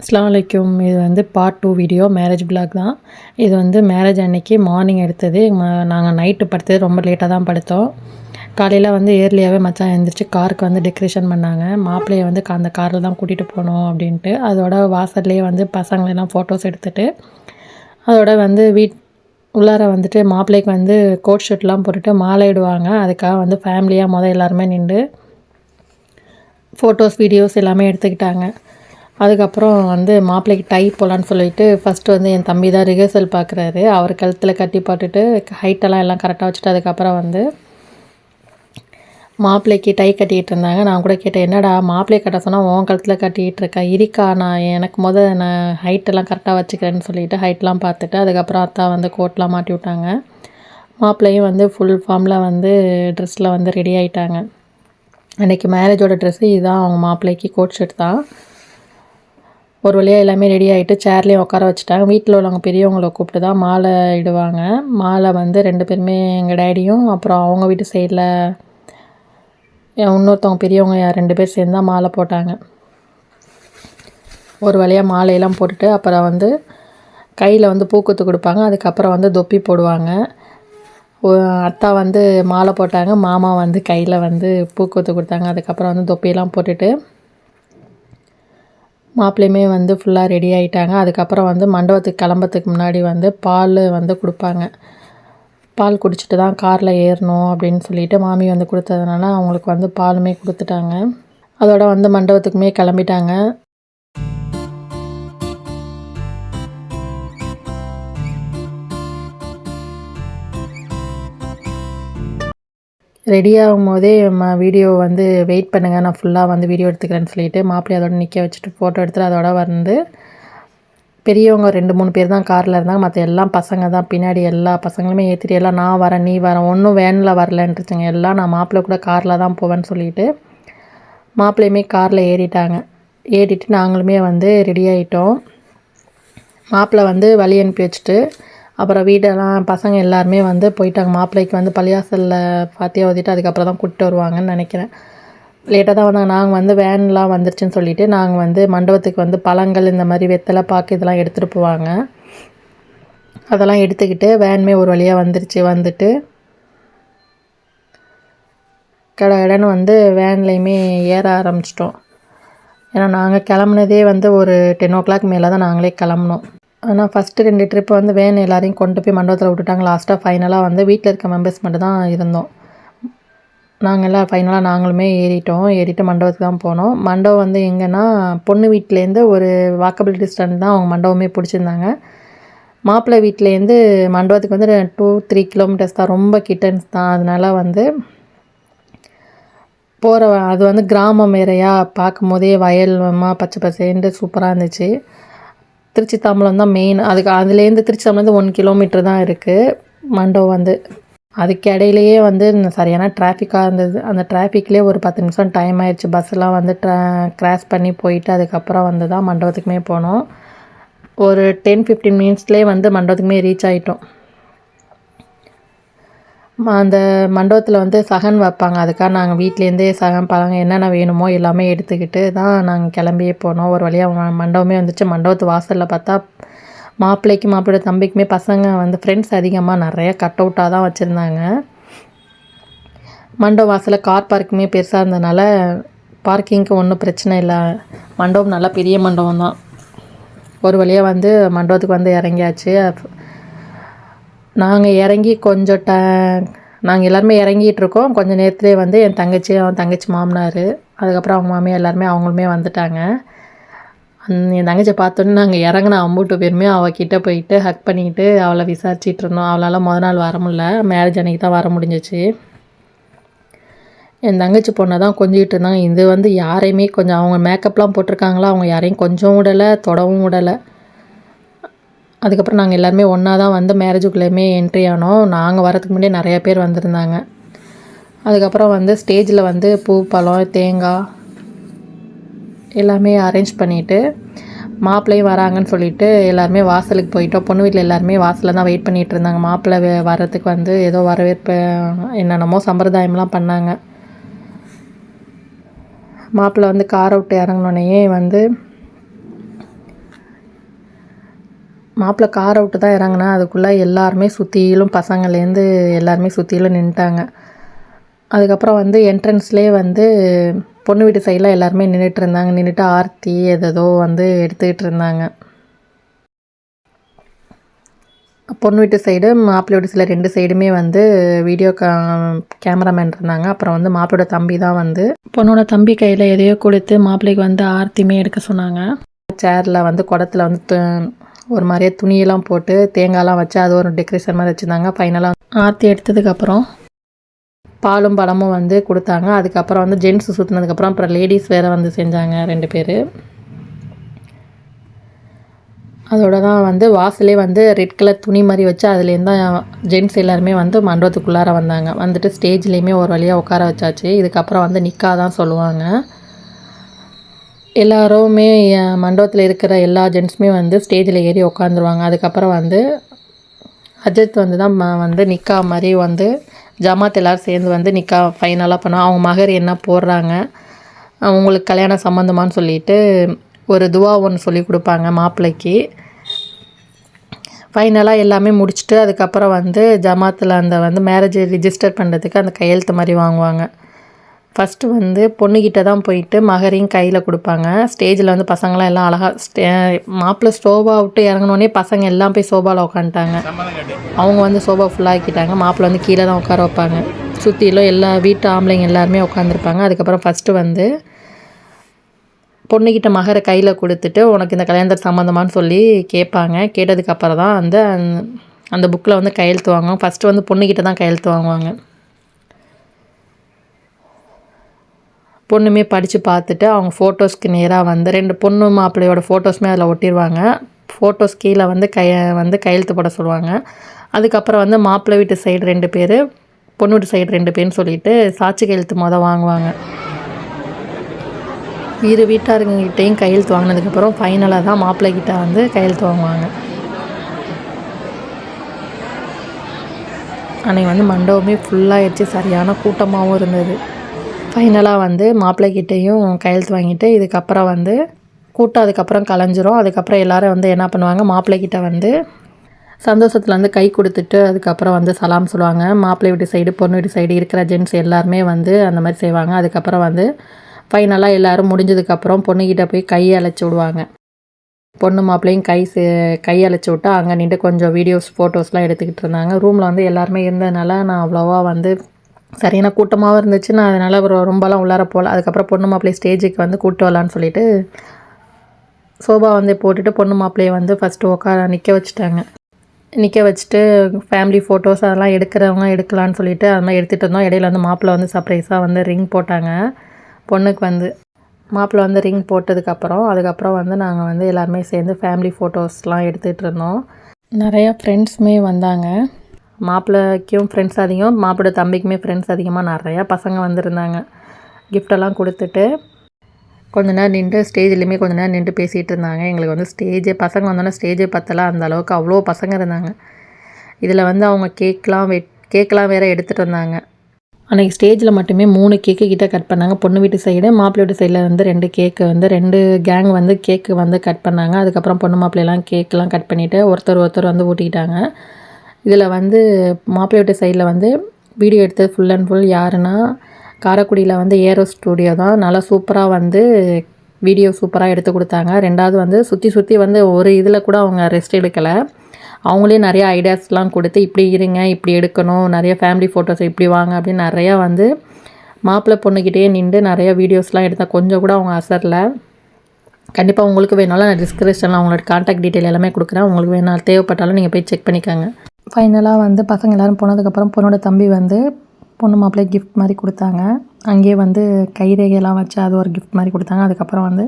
அஸ்ஸலாமு அலைக்கும். இது வந்து பார்ட் 2 வீடியோ மேரேஜ் விலாக் தான். இது வந்து மேரேஜ் அன்னைக்கு மார்னிங் எடுத்தது. நாங்கள் நைட்டு படுத்தது ரொம்ப லேட்டாக தான் படுத்தோம். காலையில் வந்து ஏர்லியாகவே மச்சான் எழுந்திரிச்சு காருக்கு வந்து டெக்கரேஷன் பண்ணாங்க. மாப்பிள்ளையை வந்து அந்த காரில் தான் கூட்டிகிட்டு போகணும் அப்படின்ட்டு. அதோட வாசல்லையே வந்து பசங்களெல்லாம் ஃபோட்டோஸ் எடுத்துகிட்டு அதோட வந்து உள்ளார வந்துட்டு மாப்பிள்ளைக்கு வந்து கோட் ஷர்ட்லாம் போட்டுட்டு மாலை இடுவாங்க. அதுக்காக வந்து ஃபேமிலியாக எல்லாருமே நின்று ஃபோட்டோஸ் வீடியோஸ் எல்லாமே எடுத்துக்கிட்டாங்க. அதுக்கப்புறம் வந்து மாப்பிள்ளைக்கு டை போடலான்னு சொல்லிட்டு ஃபஸ்ட்டு வந்து என் தம்பி தான் ரிஹர்சல் பார்க்குறாரு. அவர் கழுத்தில் கட்டி போட்டுட்டு ஹைட்டெல்லாம் எல்லாம் கரெக்டாக வச்சுட்டு அதுக்கப்புறம் வந்து மாப்பிள்ளைக்கு டை கட்டிக்கிட்டு இருந்தாங்க. நான் கூட கேட்டேன், என்னடா மாப்பிள்ளையை கட்ட சொன்னால் உன் கழுத்தில் கட்டிக்கிட்டு இருக்கா, இருக்கா நான் எனக்கு நான் ஹைட்டெல்லாம் கரெக்டாக வச்சுக்கிறேன்னு சொல்லிவிட்டு ஹைட்லாம் பார்த்துட்டு அதுக்கப்புறம் அத்தா வந்து கோட்லாம் மாட்டி விட்டாங்க. மாப்பிள்ளையும் வந்து ஃபுல் ஃபார்மில் வந்து ட்ரெஸ்ஸில் வந்து ரெடி ஆகிட்டாங்க. அன்றைக்கி மேரேஜோட ட்ரெஸ்ஸு இதுதான். அவங்க மாப்பிள்ளைக்கு கோட் ஷர்ட் தான். ஒரு வழியாக எல்லாமே ரெடி ஆகிட்டு சேர்லேயும் உட்கார வச்சுட்டாங்க. வீட்டில் உள்ளவங்க பெரியவங்களை கூப்பிட்டு தான் மாலை இடுவாங்க. மாலை வந்து 2 பேருமே எங்கள் டேடியும் அப்புறம் அவங்க வீட்டு சைடில் இன்னொருத்தவங்க பெரியவங்க 2 பேர் சேர்ந்து தான் மாலை போட்டாங்க. ஒரு வழியாக மாலையெல்லாம் போட்டுட்டு அப்புறம் வந்து கையில் வந்து பூக்கொத்து கொடுப்பாங்க. அதுக்கப்புறம் வந்து தொப்பி போடுவாங்க. அத்தா வந்து மாலை போட்டாங்க, மாமா வந்து கையில் வந்து பூக்கொத்து கொடுத்தாங்க. அதுக்கப்புறம் வந்து தொப்பியெல்லாம் போட்டுட்டு மாப்பிள்ளையுமே வந்து ஃபுல்லாக ரெடி ஆகிட்டாங்க. அதுக்கப்புறம் வந்து மண்டபத்துக்கு கிளம்புறதுக்கு முன்னாடி வந்து பால் வந்து கொடுப்பாங்க. பால் குடிச்சிட்டு தான் காரில் ஏறணும் அப்படின்னு சொல்லிட்டு மாமி வந்து கொடுத்ததுனால அவங்களுக்கு வந்து பாலுமே கொடுத்துட்டாங்க. அதோட வந்து மண்டபத்துக்குமே கிளம்பிட்டாங்க. ரெடி ஆகும் போதே வீடியோ வந்து வெயிட் பண்ணுங்கள், நான் ஃபுல்லாக வந்து வீடியோ எடுத்துக்கிறேன்னு சொல்லிவிட்டு மாப்பிள்ளை அதோட நிற்க வச்சுட்டு ஃபோட்டோ எடுத்துகிட்டு அதோட வந்து பெரியவங்க 2-3 பேர் தான் காரில் இருந்தாங்க. மற்ற எல்லாம் பசங்க தான். பின்னாடி எல்லா பசங்களுமே ஏற்றிட்டு எல்லாம் நான் வரேன் நீ வரேன், ஒன்றும் வேனில் வரலன்ட்டுருச்சுங்க. எல்லாம் நான் மாப்பிள்ளை கூட காரில் தான் போவேன்னு சொல்லிவிட்டு மாப்பிள்ளையுமே காரில் ஏறிட்டு நாங்களுமே வந்து ரெடி ஆகிட்டோம். மாப்பிள்ளை வந்து வழி அனுப்பி வச்சுட்டு அப்புறம் வீடெல்லாம் பசங்க எல்லாருமே வந்து போயிட்டாங்க. மாப்பிள்ளைக்கு வந்து பள்ளியாசலில் பாத்தியா ஓதிட்டு அதுக்கப்புறம் தான் கூப்பிட்டு வருவாங்கன்னு நினைக்கிறேன். லேட்டாக தான் வந்தாங்க. நாங்கள் வந்து வேன்லாம் வந்துருச்சுன்னு சொல்லிவிட்டு நாங்கள் வந்து மண்டபத்துக்கு வந்து பழங்கள் இந்த மாதிரி வெத்தலை பாக்கு இதெல்லாம் எடுத்துகிட்டு போவாங்க. அதெல்லாம் எடுத்துக்கிட்டு வேனுமே ஒரு வழியாக வந்துருச்சு. வந்துட்டு கடன்னு வந்து வேன்லேயுமே ஏற ஆரம்பிச்சிட்டோம். ஏன்னா நாங்கள் கிளம்புனதே வந்து ஒரு 10 o'clock மேலே தான் நாங்களே கிளம்புனோம். ஆனால் ஃபஸ்ட்டு 2 ட்ரிப்பு வந்து வேன் எல்லாரையும் கொண்டு போய் மண்டபத்தில் விட்டுட்டாங்க. லாஸ்ட்டாக ஃபைனலாக வந்து வீட்டில் இருக்க மெம்பர்ஸ் மட்டும் தான் இருந்தோம். நாங்கள் எல்லாம் ஃபைனலாக நாங்களுமே ஏறிட்டு மண்டபத்துக்கு தான் போனோம். மண்டபம் வந்து எங்கன்னா பொண்ணு வீட்டிலேருந்து ஒரு வாக்கபிள் டிஸ்டன்ஸ் தான் அவங்க மண்டபமே பிடிச்சிருந்தாங்க. மாப்பிள்ளை வீட்டிலேருந்து மண்டபத்துக்கு வந்து 2-3 கிலோமீட்டர்ஸ் தான், ரொம்ப கிட்டன்ஸ் தான். அதனால வந்து அது வந்து கிராமம் வேறையா, பார்க்கும் போதே வயல்மா பச்சை பசேன்ட்டு சூப்பராக இருந்துச்சு. திருச்சி தாம்பலம் தான் மெயின். அதுலேருந்து திருச்சி தாம்பலம் 1 கிலோமீட்டர் தான் இருக்குது மண்டபம் வந்து. அதுக்கு இடையிலையே வந்து சரியான டிராஃபிக்காக இருந்தது. அந்த டிராஃபிக்லேயே ஒரு 10 நிமிஷம் டைம் ஆயிடுச்சு. பஸ்ஸெல்லாம் வந்து கிராஸ் பண்ணி போயிட்டு அதுக்கப்புறம் வந்து தான் மண்டபத்துக்குமே போனோம். ஒரு 10-15 மினிட்ஸ்லேயே வந்து மண்டபத்துக்குமே ரீச் ஆகிட்டோம். அந்த மண்டபத்தில் வந்து சகன் வைப்பாங்க. அதுக்காக நாங்கள் வீட்லேருந்தே சகன் பழங்க என்னென்ன வேணுமோ எல்லாமே எடுத்துக்கிட்டு தான் நாங்கள் கிளம்பியே போனோம். ஒரு வழியாக மண்டபமே வந்துச்சு. மண்டபத்து வாசலில் பார்த்தா மாப்பிள்ளையோட தம்பிக்குமே பசங்க வந்து ஃப்ரெண்ட்ஸ் அதிகமாக நிறையா கட் அவுட்டாக தான் வச்சுருந்தாங்க. மண்டபம் வாசலில் கார் பார்க்குமே பெருசாக இருந்ததுனால பார்க்கிங்க்கு ஒன்றும் பிரச்சனை இல்லை. மண்டபம் நல்லா பெரிய மண்டபம் தான். ஒரு வழியாக வந்து மண்டபத்துக்கு வந்து இறங்கியாச்சு. நாங்கள் இறங்கி நாங்கள் எல்லாருமே இறங்கிட்டுருக்கோம். கொஞ்சம் நேரத்துலேயே வந்து என் தங்கச்சி மாமனார் அதுக்கப்புறம் அவங்க மாமியார் எல்லாருமே அவங்களுமே வந்துட்டாங்க. என் தங்கச்சியை பார்த்தோன்னே நாங்கள் இறங்கின அம்பூட்டு பேருமே அவகிட்ட போயிட்டு ஹக் பண்ணிக்கிட்டு அவளை விசாரிச்சிட்டு இருந்தோம். அவளால் நாள் வர முடியல, மேரேஜ் அன்றைக்கி தான் வர முடிஞ்சிச்சு. என் தங்கச்சி பொண்ணை தான் கொஞ்சிக்கிட்டு இருந்தாங்க. இது வந்து யாரையுமே கொஞ்சம் அவங்க மேக்கப்லாம் போட்டிருக்காங்களா, அவங்க யாரையும் கொஞ்சம் விடலை, தொடவும் விடலை. அதுக்கப்புறம் நாங்கள் எல்லாருமே ஒன்றா தான் வந்து மேரேஜுக்குள்ளேயுமே என்ட்ரி ஆனோம். நாங்கள் வரதுக்கு முன்னாடியே நிறையா பேர் வந்திருந்தாங்க. அதுக்கப்புறம் வந்து ஸ்டேஜில் வந்து பூ, பழம், தேங்காய் எல்லாமே அரேஞ்ச் பண்ணிவிட்டு மாப்பிள்ளையும் வராங்கன்னு சொல்லிவிட்டு எல்லாருமே வாசலுக்கு போயிட்டோம். பொண்ணு வீட்டில் எல்லாருமே வாசலில் தான் வெயிட் பண்ணிகிட்டு இருந்தாங்க. மாப்பிள்ளை வர்றதுக்கு வந்து ஏதோ வரவேற்பு என்னென்னமோ சம்பிரதாயம்லாம் பண்ணாங்க. மாப்பிள்ளை வந்து காரை விட்டு இறங்கினோடனேயே வந்து மாப்பிள்ளை காரை விட்டு தான் இறங்குனா அதுக்குள்ளே எல்லாருமே சுற்றிலும் பசங்கள்லேருந்து எல்லாருமே சுற்றிலும் நின்றுட்டாங்க. அதுக்கப்புறம் வந்து என்ட்ரன்ஸ்லேயே வந்து பொண்ணு வீட்டு சைடில் எல்லாருமே நின்றுட்டு இருந்தாங்க. நின்றுட்டு ஆர்த்தி ஏதோ வந்து எடுத்துக்கிட்டு இருந்தாங்க. பொண்ணு வீட்டு சைடு மாப்பிள்ளை வீட்டு சைடில் 2 சைடுமே வந்து வீடியோ கேமராமேன் இருந்தாங்க. அப்புறம் வந்து மாப்பிள்ளோட தம்பி தான் வந்து பொண்ணோட தம்பி கையில் எதையோ கொடுத்து மாப்பிள்ளைக்கு வந்து ஆர்த்தியுமே எடுக்க சொன்னாங்க. சேரில் வந்து குடத்துல வந்து ஒரு மாதிரியே துணியெல்லாம் போட்டு தேங்காய்லாம் வச்சு அது ஒரு டெக்கரேஷன் மாதிரி வச்சுருந்தாங்க. ஃபைனலாக ஆர்த்தி எடுத்ததுக்கப்புறம் பாலும் பழமும் வந்து கொடுத்தாங்க. அதுக்கப்புறம் வந்து ஜென்ட்ஸ் சுற்றினதுக்கப்புறம் அப்புறம் லேடிஸ் வேறு வந்து செஞ்சாங்க 2 பேர். அதோட தான் வந்து வாசலே வந்து ரெட் கலர் துணி மாதிரி வச்சு அதுலேருந்து தான் ஜென்ட்ஸ் எல்லாருமே வந்து மண்டபத்துக்குள்ளார வந்தாங்க. வந்துட்டு ஸ்டேஜ்லேயுமே ஒரு வழியாக உட்கார வச்சாச்சு. இதுக்கப்புறம் வந்து நிக்கா தான் சொல்லுவாங்க. எல்லாருமே மண்டபத்தில் இருக்கிற எல்லா ஜென்ட்ஸுமே வந்து ஸ்டேஜில் ஏறி உட்காந்துருவாங்க. அதுக்கப்புறம் வந்து அஜித் வந்து தான் வந்து நிக்கா மாதிரி வந்து ஜமாத் எல்லோரும் சேர்ந்து வந்து நிக்கா ஃபைனலாக பண்ணுவாங்க. அவங்க மகர் என்ன போடுறாங்க, அவங்களுக்கு கல்யாணம் சம்மந்தமானு சொல்லிட்டு ஒரு துவா ஒன்று சொல்லி கொடுப்பாங்க மாப்பிள்ளைக்கு. ஃபைனலாக எல்லாமே முடிச்சுட்டு அதுக்கப்புறம் வந்து ஜமாத்தில் அந்த வந்து மேரேஜ் ரிஜிஸ்டர் பண்ணுறதுக்கு அந்த கையெழுத்து மாதிரி வாங்குவாங்க. ஃபஸ்ட்டு வந்து பொண்ணுக்கிட்ட தான் போயிட்டு மகரையும் கையில் கொடுப்பாங்க. ஸ்டேஜில் வந்து பசங்களாம் எல்லாம் அழகாக மாப்பிள்ளை சோபா விட்டு இறங்கினோடனே பசங்க எல்லாம் போய் சோபாவில் உட்காந்துட்டாங்க. அவங்க வந்து சோபா ஃபுல்லாகிட்டாங்க. மாப்பிள்ளை வந்து கீழே தான் உட்கார வைப்பாங்க. சுற்றிலும் எல்லா வீட்டு ஆம்பளைங்க எல்லாருமே உட்காந்துருப்பாங்க. அதுக்கப்புறம் ஃபஸ்ட்டு வந்து பொண்ணுக்கிட்ட மகரை கையில் கொடுத்துட்டு உனக்கு இந்த கல்யாணத்துக்கு சம்மந்தமானு சொல்லி கேட்பாங்க. கேட்டதுக்கப்புறம் தான் வந்து அந்த புக்கில் வந்து கையெழுத்து வாங்குவாங்க. ஃபஸ்ட்டு வந்து பொண்ணுக்கிட்ட தான் கையெழுத்து வாங்குவாங்க. பொண்ணுமே படித்து பார்த்துட்டு அவங்க ஃபோட்டோஸ்க்கு நேராக வந்து 2 பொண்ணு மாப்பிள்ளையோட ஃபோட்டோஸுமே அதில் ஒட்டிடுவாங்க. ஃபோட்டோஸ் கீழே வந்து கையெழுத்து போட சொல்லுவாங்க. அதுக்கப்புறம் வந்து மாப்பிள்ளை வீட்டு சைடு 2 பேர், பொண்ணு வீட்டு சைடு 2 பேர்னு சொல்லிட்டு சாட்சி கையெழுத்து வாங்குவாங்க. இரு வீட்டாருங்கிட்டையும் கையெழுத்து வாங்கினதுக்கப்புறம் ஃபைனலாக தான் மாப்பிள்ளைக்கிட்ட வந்து கையெழுத்து வாங்குவாங்க. அன்றைக்கி வந்து மண்டபமே ஃபுல்லாகிடுச்சு, சரியான கூட்டமாகவும் இருந்தது. ஃபைனலாக வந்து மாப்பிள்ளைக்கிட்டையும் கையெழுத்து வாங்கிட்டு இதுக்கப்புறம் வந்து கூட்டம் அதுக்கப்புறம் கலைஞ்சிரும். அதுக்கப்புறம் எல்லோரும் வந்து என்ன பண்ணுவாங்க, மாப்பிள்ளைக்கிட்ட வந்து சந்தோஷத்தில் வந்து கை கொடுத்துட்டு அதுக்கப்புறம் வந்து சலாம் சொல்லுவாங்க. மாப்பிள்ளை வீட்டு சைடு பொண்ணு வீட்டு சைடு இருக்கிற ஜென்ட்ஸ் எல்லாருமே வந்து அந்த மாதிரி செய்வாங்க. அதுக்கப்புறம் வந்து ஃபைனலாக எல்லோரும் முடிஞ்சதுக்கப்புறம் பொண்ணுக்கிட்ட போய் கையை அழைச்சி விடுவாங்க. பொண்ணு மாப்பிள்ளையும் கை அழைச்சி விட்டா அங்கே நின்று கொஞ்சம் வீடியோஸ் ஃபோட்டோஸ்லாம் எடுத்துக்கிட்டு இருந்தாங்க. ரூமில் வந்து எல்லாருமே இருந்ததுனால நான் அவ்வளோவா வந்து சரியான கூட்டமாகவும் இருந்துச்சு. நான் அதனால் ரொம்பலாம் உள்ளார போகல. அதுக்கப்புறம் பொண்ணு மாப்பிள்ளை ஸ்டேஜுக்கு வந்து கூப்பிட்டு வரலான்னு சொல்லிட்டு சோபா வந்து போட்டுட்டு பொண்ணு மாப்பிள்ளையை வந்து ஃபஸ்ட்டு நிற்க வச்சுட்டாங்க. நிற்க வச்சுட்டு ஃபேமிலி ஃபோட்டோஸ் அதெல்லாம் எடுக்கிறவங்க எடுக்கலான்னு சொல்லிட்டு அது மாதிரி எடுத்துகிட்டு இருந்தோம். இடையில வந்து மாப்பிள்ளை வந்து சர்ப்ரைஸாக வந்து ரிங் போட்டாங்க. பொண்ணுக்கு வந்து மாப்பிள்ளை வந்து ரிங் போட்டதுக்கப்புறம் அதுக்கப்புறம் வந்து நாங்கள் வந்து எல்லாருமே சேர்ந்து ஃபேமிலி ஃபோட்டோஸ்லாம் எடுத்துகிட்டு இருந்தோம். நிறையா ஃப்ரெண்ட்ஸுமே வந்தாங்க. மாப்பிள்ளைக்கும் ஃப்ரெண்ட்ஸ் அதிகம், மாப்பிள்ளை தம்பிக்குமே ஃப்ரெண்ட்ஸ் அதிகமாக நிறையா பசங்க வந்திருந்தாங்க. கிஃப்டெல்லாம் கொடுத்துட்டு கொஞ்ச நேரம் நின்று ஸ்டேஜ்லேயுமே கொஞ்ச நேரம் நின்று பேசிகிட்டு இருந்தாங்க. எங்களுக்கு வந்து பசங்க வந்தோன்னே ஸ்டேஜே பத்தலாம், அந்த அளவுக்கு அவ்வளோ பசங்க இருந்தாங்க. இதில் வந்து அவங்க கேக்கெலாம் வேறு எடுத்துகிட்டு வந்தாங்க. அன்றைக்கி ஸ்டேஜில் மட்டுமே 3 கேக்கு கிட்டே கட் பண்ணாங்க. பொண்ணு வீட்டு சைடு மாப்பிள்ளை வீட்டு சைடில் வந்து 2 கேக்கு வந்து 2 கேங் வந்து கேக்கு வந்து கட் பண்ணாங்க. அதுக்கப்புறம் பொண்ணு மாப்பிள்ளையெல்லாம் கேக்கெலாம் கட் பண்ணிவிட்டு ஒருத்தர் வந்து ஊட்டிக்கிட்டாங்க. இதில் வந்து மாப்பிள்ளை வீட்டு சைடில் வந்து வீடியோ எடுத்தது ஃபுல் அண்ட் ஃபுல் யாருன்னா காரைக்குடியில் வந்து ஏரோ ஸ்டூடியோ தான். நல்லா சூப்பராக வந்து வீடியோ சூப்பராக எடுத்து கொடுத்தாங்க. 2வது வந்து சுற்றி வந்து ஒரு இதில் கூட அவங்க ரெஸ்ட் எடுக்கலை. அவங்களே நிறையா ஐடியாஸ்லாம் கொடுத்து இப்படி இருங்க, இப்படி எடுக்கணும், நிறைய ஃபேமிலி ஃபோட்டோஸ் இப்படி வாங்க அப்படின்னு நிறையா வந்து மாப்பிள்ளை பொண்ணுக்கிட்டே நின்று நிறையா வீடியோஸ்லாம் எடுத்தால் கொஞ்சம் கூட அவங்க அசரில். கண்டிப்பாக உங்களுக்கு வேணாலும் நான் டிஸ்கிரிப்ஷனில் அவங்களோட கான்டாக்ட் டீட்டெயில் எல்லாமே கொடுக்குறேன். உங்களுக்கு வேணாலும் தேவைப்பட்டாலும் நீங்கள் போய் செக் பண்ணிக்கோங்க. ஃபைனலாக வந்து பசங்க எல்லோரும் போனதுக்கப்புறம் பொண்ணோட தம்பி வந்து பொண்ணு மாப்பிள்ளை கிஃப்ட் மாதிரி கொடுத்தாங்க. அங்கேயே வந்து கைரேகையெல்லாம் வச்சு அது ஒரு கிஃப்ட் மாதிரி கொடுத்தாங்க. அதுக்கப்புறம் வந்து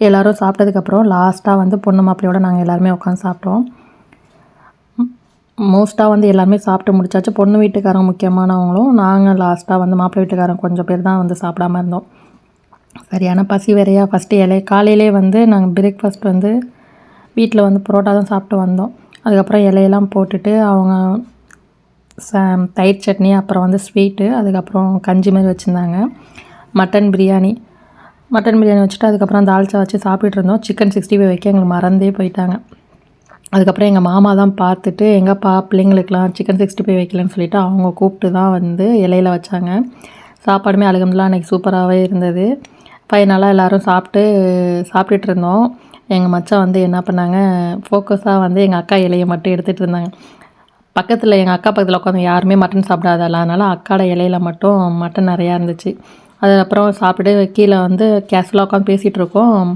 எல்லோரும் சாப்பிட்டதுக்கப்புறம் லாஸ்ட்டாக வந்து பொண்ணு மாப்பிள்ளையோட நாங்கள் எல்லாருமே உட்காந்து சாப்பிட்டோம். மோஸ்ட்டாக வந்து எல்லாருமே சாப்பிட்டு முடிச்சாச்சு. பொண்ணு வீட்டுக்காரங்க முக்கியமானவங்களும் நாங்கள் லாஸ்ட்டாக வந்து மாப்பிள்ளை வீட்டுக்காரங்க கொஞ்சம் பேர் தான் வந்து சாப்பிடாமல் இருந்தோம். சரியான பசி வேறையா. ஃபஸ்ட்டு காலையிலே வந்து நாங்கள் பிரேக்ஃபாஸ்ட் வந்து வீட்டில் வந்து புரோட்டா தான் சாப்பிட்டு வந்தோம். அதுக்கப்புறம் இலையெல்லாம் போட்டுட்டு அவங்க தயிர் சட்னி, அப்புறம் வந்து ஸ்வீட்டு, அதுக்கப்புறம் கஞ்சி மாதிரி வச்சுருந்தாங்க. மட்டன் பிரியாணி வச்சுட்டு அதுக்கப்புறம் தால்ச்சா வச்சு சாப்பிட்டுட்டு இருந்தோம். சிக்கன் 65 வைக்க எங்களுக்கு மறந்தே போயிட்டாங்க. அதுக்கப்புறம் எங்கள் மாமா தான் பார்த்துட்டு எங்கேப்பா பிள்ளைங்களுக்கெலாம் சிக்கன் 65 வைக்கலன்னு சொல்லிவிட்டு அவங்க கூப்பிட்டு தான் வந்து இலையில வச்சாங்க. சாப்பாடுமே அல்ஹம்துலில்லாஹ் அன்றைக்கி சூப்பராகவே இருந்தது. ஃபைனலாக எல்லோரும் சாப்பிட்டுட்டு இருந்தோம். எங்கள் மச்சான் வந்து என்ன பண்ணாங்க, ஃபோக்கஸாக வந்து எங்கள் அக்கா இலையை மட்டும் எடுத்துகிட்டு இருந்தாங்க. எங்கள் அக்கா பக்கத்தில் உட்காந்து யாருமே மட்டன் சாப்பிடாதால, அதனால் அக்காட இலையில மட்டும் மட்டன் நிறையா இருந்துச்சு. அதுக்கப்புறம் சாப்பிட்டு கீழே வந்து கேஷுவலாக உட்காந்து பேசிகிட்டு இருக்கோம்.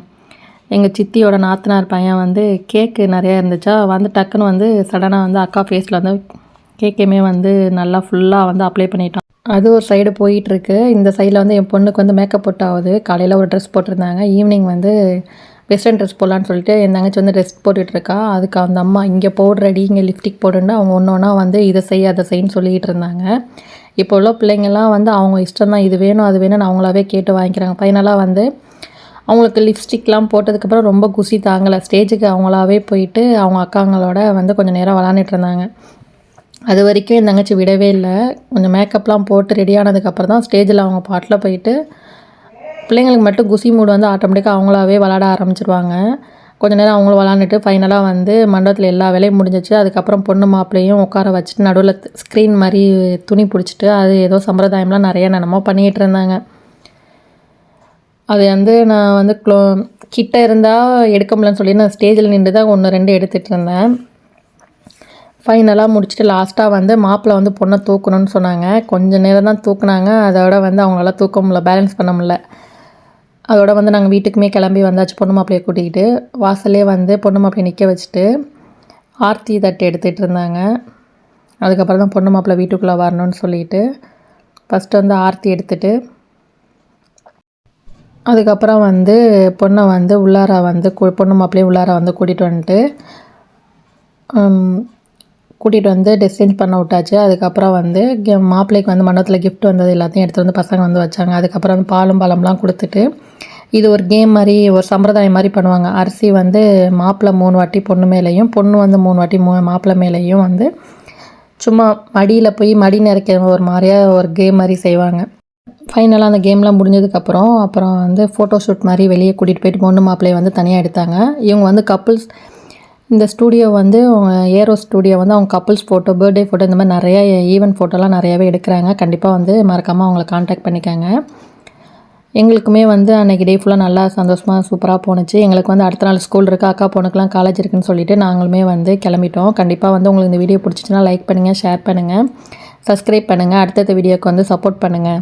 எங்கள் சித்தியோட நாத்தனார் பையன் வந்து கேக்கு நிறையா இருந்துச்சா, வந்து டக்குன்னு வந்து சடனாக வந்து அக்கா ஃபேஸில் வந்து கேக்கையுமே வந்து நல்லா ஃபுல்லாக வந்து அப்ளை பண்ணிட்டான். அது ஒரு சைடு போயிட்டுருக்கு. இந்த சைடில் வந்து என் பொண்ணுக்கு வந்து மேக்கப் போட் ஆகுது. காலையில் ஒரு ட்ரெஸ் போட்டிருந்தாங்க. ஈவினிங் வந்து வெஸ்டர்ன் ட்ரெஸ் போடலான்னு சொல்லிட்டு என் தங்கச்சி வந்து ட்ரெஸ் போட்டுட்ருக்கா. அதுக்கு அந்த அம்மா இங்கே பவுடர் அடி, இங்கே லிப்ஸ்டிக் போடுன்னு அவங்க ஒன்று ஒன்றா வந்து இதை செய் அதை செய்ன்னு சொல்லிகிட்டு இருந்தாங்க. இப்போ உள்ள பிள்ளைங்கள்லாம் வந்து அவங்க இஷ்டம் தான், இது வேணும் அது வேணும்னு அவங்களாவே கேட்டு வாங்கிக்கிறாங்க. ஃபைனலாக வந்து அவங்களுக்கு லிப்ஸ்டிக்லாம் போட்டதுக்கப்புறம் ரொம்ப குஷி தாங்கலை. ஸ்டேஜுக்கு அவங்களாவே போயிட்டு அவங்க அக்காங்களோட வந்து கொஞ்சம் நேரம் விளாண்டுட்டு இருந்தாங்க. அது வரைக்கும் என் தங்கச்சி விடவே இல்லை. கொஞ்சம் மேக்கப்லாம் போட்டு ரெடி ஆனதுக்கப்புறம் தான் ஸ்டேஜில் அவங்க பாட்டில் போயிட்டு பிள்ளைங்களுக்கு மட்டும் குஷி மூடு வந்து ஆட்டோமேட்டிக்காக அவங்களாவே விளாட ஆரம்பிச்சிருவாங்க. கொஞ்சம் நேரம் அவங்களும் விளாண்டுட்டு ஃபைனலாக வந்து மண்டபத்தில் எல்லா வேலையும் முடிஞ்சிச்சு. அதுக்கப்புறம் பொண்ணு மாப்பிள்ளையும் உட்கார வச்சுட்டு நடுவில் ஸ்க்ரீன் மாதிரி துணி பிடிச்சிட்டு அது ஏதோ சம்பிரதாயம்லாம் நிறையா என்னமோ பண்ணிகிட்டு இருந்தாங்க. அது வந்து நான் வந்து கிட்ட இருந்தால் எடுக்க முடியலன்னு சொல்லி நான் ஸ்டேஜில் நின்று தான் 1, 2 எடுத்துகிட்டு இருந்தேன். ஃபைனலாக முடிச்சுட்டு லாஸ்ட்டாக வந்து மாப்பிள்ளை வந்து பொண்ணை தூக்கணும்னு சொன்னாங்க. கொஞ்சம் நேரம் தான் தூக்குனாங்க. அதோட வந்து அவங்களால தூக்க முடியல, பேலன்ஸ் பண்ண முடியல. அதோட வந்து நாங்கள் வீட்டுக்குமே கிளம்பி வந்தாச்சு. பொண்ணு மாப்பிள்ளையை கூட்டிக்கிட்டு வாசல்லே வந்து பொண்ணு மாப்பிள்ளையை நிற்க வச்சுட்டு ஆர்த்தி தட்டு எடுத்துகிட்டு இருந்தாங்க. அதுக்கப்புறம் தான் பொண்ணு மாப்பிள்ளை வீட்டுக்குள்ளே வரணும்னு சொல்லிட்டு ஃபஸ்ட்டு வந்து ஆர்த்தி எடுத்துகிட்டு அதுக்கப்புறம் வந்து பொண்ணை வந்து உள்ளார வந்து பொண்ணு மாப்பிள்ளையும் உள்ளார வந்து கூட்டிகிட்டு வந்து ட்ரெஸ் சேஞ்ச் பண்ண விட்டாச்சு. அதுக்கப்புறம் வந்து மாப்பிள்ளைக்கு வந்து மண்டபத்தில் கிஃப்ட் வந்தது எல்லாத்தையும் எடுத்து வந்து பசங்க வந்து வச்சாங்க. அதுக்கப்புறம் வந்து பழம்லாம் கொடுத்துட்டு இது ஒரு கேம் மாதிரி ஒரு சம்பிரதாயம் மாதிரி பண்ணுவாங்க. அரிசி வந்து மாப்பிள்ளை 3 வாட்டி பொண்ணு மேலேயும், பொண்ணு வந்து 3 வாட்டி மாப்பிள்ளை மேலேயும் வந்து சும்மா மடியில் போய் மடி நிறைக்கிற ஒரு மாதிரியாக ஒரு கேம் மாதிரி செய்வாங்க. ஃபைனலாக அந்த கேம்லாம் முடிஞ்சதுக்கப்புறம் அப்புறம் வந்து ஃபோட்டோ ஷூட் மாதிரி வெளியே கூட்டிகிட்டு போயிட்டு பொண்ணு மாப்பிள்ளையை வந்து தனியாக எடுத்தாங்க. இவங்க வந்து கப்புள்ஸ் இந்த ஸ்டூடியோ வந்து ஏரோ ஸ்டூடியோ வந்து அவங்க கப்புள்ஸ் ஃபோட்டோ, பர்த்டே ஃபோட்டோ இந்த மாதிரி நிறையா ஈவெண்ட் ஃபோட்டோலாம் நிறையாவே எடுக்கிறாங்க. கண்டிப்பாக வந்து மறக்காமல் அவங்கள காண்டாக்ட் பண்ணிக்கோங்க. எங்களுக்குமே வந்து அன்றைக்கி டே ஃபுல்லாக நல்லா சந்தோஷமாக சூப்பராக போணுச்சு. எங்களுக்கு வந்து அடுத்த நாள் ஸ்கூல் இருக்குது, அக்கா பொண்ணுக்கெலாம் காலேஜ் இருக்குதுன்னு சொல்லிவிட்டு நாங்களுமே வந்து கிளம்பிட்டோம். கண்டிப்பாக வந்து உங்களுக்கு இந்த வீடியோ பிடிச்சிச்சின்னா லைக் பண்ணுங்கள், ஷேர் பண்ணுங்கள், சப்ஸ்கிரைப் பண்ணுங்கள். அடுத்தடுத்த வீடியோக்கு வந்து சப்போர்ட் பண்ணுங்கள்.